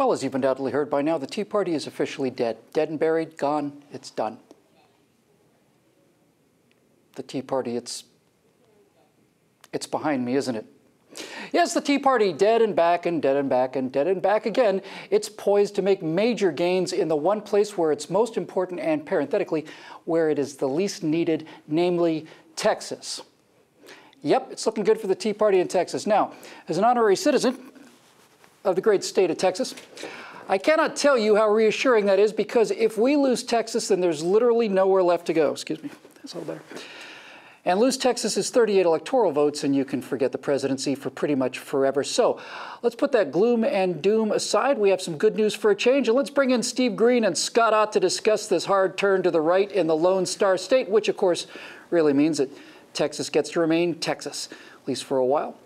Well, as you've undoubtedly heard by now, the Tea Party is officially dead. Dead and buried, gone, it's done. The Tea Party, it's behind me, isn't it? Yes, the Tea Party, dead and back and dead and back and dead and back again. It's poised to make major gains in the one place where it's most important and, parenthetically, where it is the least needed, namely Texas. Yep, it's looking good for the Tea Party in Texas. Now, as an honorary citizen of the great state of Texas, I cannot tell you how reassuring that is, because if we lose Texas, then there's literally nowhere left to go. Excuse me, that's all there. And lose Texas is 38 electoral votes, and you can forget the presidency for pretty much forever. So let's put that gloom and doom aside. We have some good news for a change, and let's bring in Steve Green and Scott Ott to discuss this hard turn to the right in the Lone Star State, which, of course, really means that Texas gets to remain Texas, at least for a while.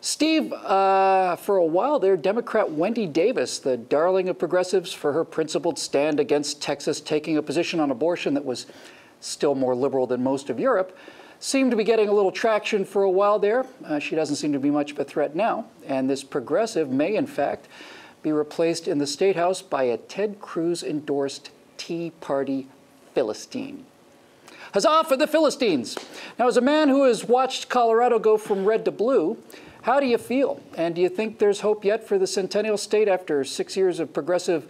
Steve, for a while there, Democrat Wendy Davis, the darling of progressives for her principled stand against Texas taking a position on abortion that was still more liberal than most of Europe, seemed to be getting a little traction for a while there. She doesn't seem to be much of a threat now. And this progressive may, in fact, be replaced in the State House by a Ted Cruz-endorsed Tea Party Philistine. Huzzah for the Philistines! Now, as a man who has watched Colorado go from red to blue, how do you feel? And do you think there's hope yet for the Centennial State after 6 years of progressive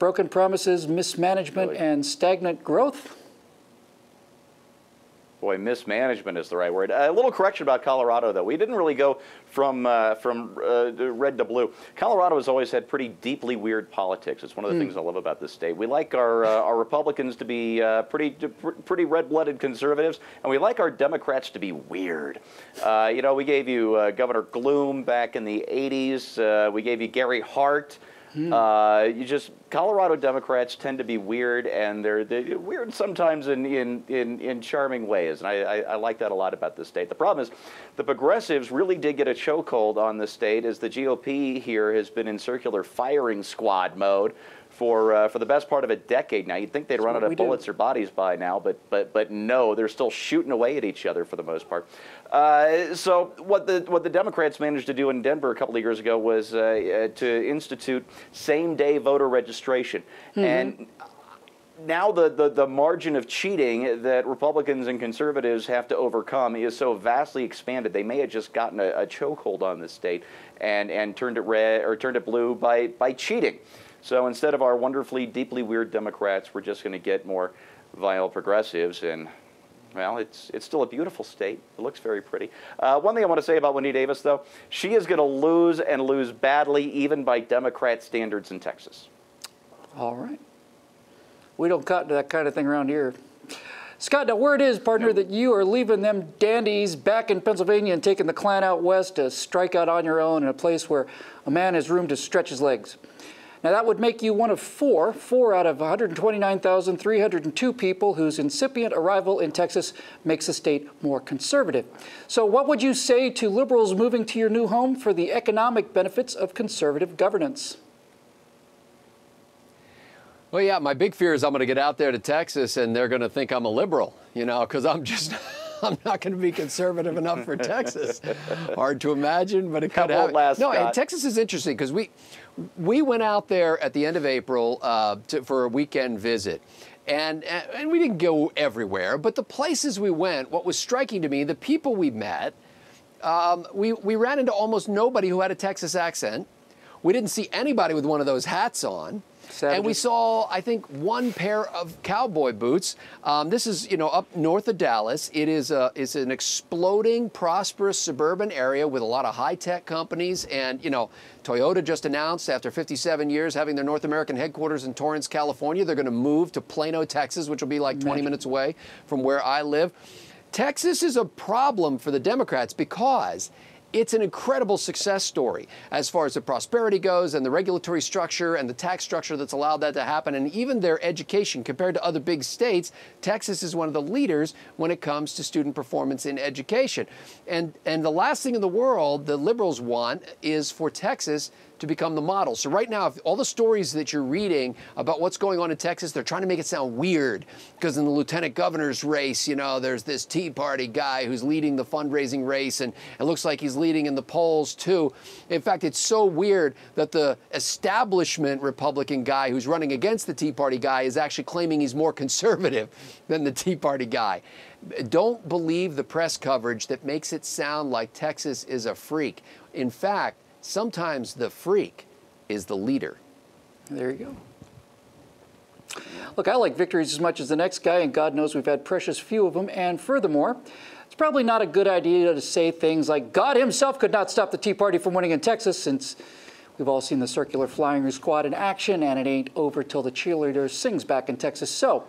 broken promises, mismanagement, and stagnant growth? Boy, mismanagement is the right word. A little correction about Colorado, though. We didn't really go from red to blue. Colorado has always had pretty deeply weird politics. It's one of the things I love about this state. We like our Republicans to be pretty red-blooded conservatives, and we like our Democrats to be weird. You know, we gave you Governor Gloom back in the 80s. We gave you Gary Hart. Colorado Democrats tend to be weird, and they're weird sometimes in charming ways, and I like that a lot about this state. The problem is the progressives really did get a chokehold on the state, as the GOP here has been in circular firing squad mode for the best part of a decade now. You'd think they'd run out of bullets or bodies by now, but no, they're still shooting away at each other for the most part. So what the Democrats managed to do in Denver a couple of years ago was to institute same-day voter registration. And now the margin of cheating that Republicans and conservatives have to overcome is so vastly expanded. They may have just gotten a chokehold on the state and turned it red or turned it blue by cheating. So instead of our wonderfully, deeply weird Democrats, we're just going to get more vile progressives. And, well, it's still a beautiful state. It looks very pretty. One thing I want to say about Wendy Davis, though, she is going to lose, and lose badly, even by Democrat standards in Texas. All right. We don't cut into that kind of thing around here. Scott, now word is, partner, that you are leaving them dandies back in Pennsylvania and taking the Klan out west to strike out on your own in a place where a man has room to stretch his legs. Now, that would make you one of four out of 129,302 people whose incipient arrival in Texas makes the state more conservative. So what would you say to liberals moving to your new home for the economic benefits of conservative governance? Well, yeah, my big fear is I'm going to get out there to Texas and they're going to think I'm a liberal, you know, because I'm not going to be conservative enough for Texas. Hard to imagine, but it could happen. No, and Texas is interesting because we went out there at the end of April for a weekend visit. And we didn't go everywhere, but the places we went, what was striking to me, the people we met, we ran into almost nobody who had a Texas accent. We didn't see anybody with one of those hats on. Savages. And we saw, I think, one pair of cowboy boots. This is, you know, up north of Dallas. It's an exploding, prosperous suburban area with a lot of high-tech companies. And, you know, Toyota just announced after 57 years having their North American headquarters in Torrance, California, they're going to move to Plano, Texas, which will be like 20 minutes away from where I live. Texas is a problem for the Democrats because it's an incredible success story as far as the prosperity goes and the regulatory structure and the tax structure that's allowed that to happen, and even their education. Compared to other big states, Texas is one of the leaders when it comes to student performance in education. And the last thing in the world the liberals want is for Texas to become the model. So right now, if all the stories that you're reading about what's going on in Texas, they're trying to make it sound weird because in the lieutenant governor's race, you know, there's this Tea Party guy who's leading the fundraising race, and it looks like he's leading in the polls too. In fact, it's so weird that the establishment Republican guy who's running against the Tea Party guy is actually claiming he's more conservative than the Tea Party guy. Don't believe the press coverage that makes it sound like Texas is a freak. In fact, sometimes the freak is the leader. There you go. Look, I like victories as much as the next guy, and God knows we've had precious few of them. And furthermore, it's probably not a good idea to say things like God himself could not stop the Tea Party from winning in Texas, since we've all seen the circular flying squad in action, and it ain't over till the cheerleader sings back in Texas. So,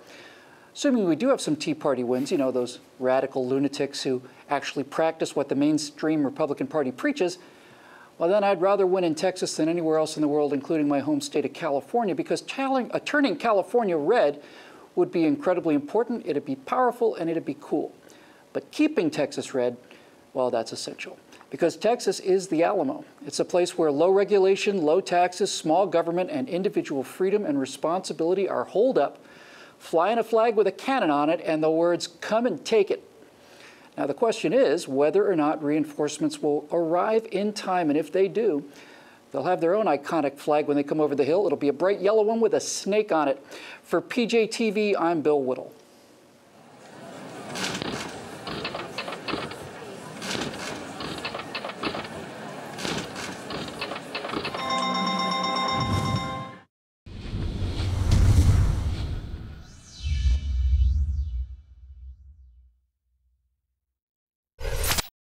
assuming we do have some Tea Party wins, you know, those radical lunatics who actually practice what the mainstream Republican Party preaches, well, then I'd rather win in Texas than anywhere else in the world, including my home state of California, because turning California red would be incredibly important, it'd be powerful, and it'd be cool. But keeping Texas red, well, that's essential. Because Texas is the Alamo. It's a place where low regulation, low taxes, small government, and individual freedom and responsibility are holed up, flying a flag with a cannon on it and the words, "Come and take it." Now the question is whether or not reinforcements will arrive in time, and if they do, they'll have their own iconic flag when they come over the hill. It'll be a bright yellow one with a snake on it. For PJTV, I'm Bill Whittle.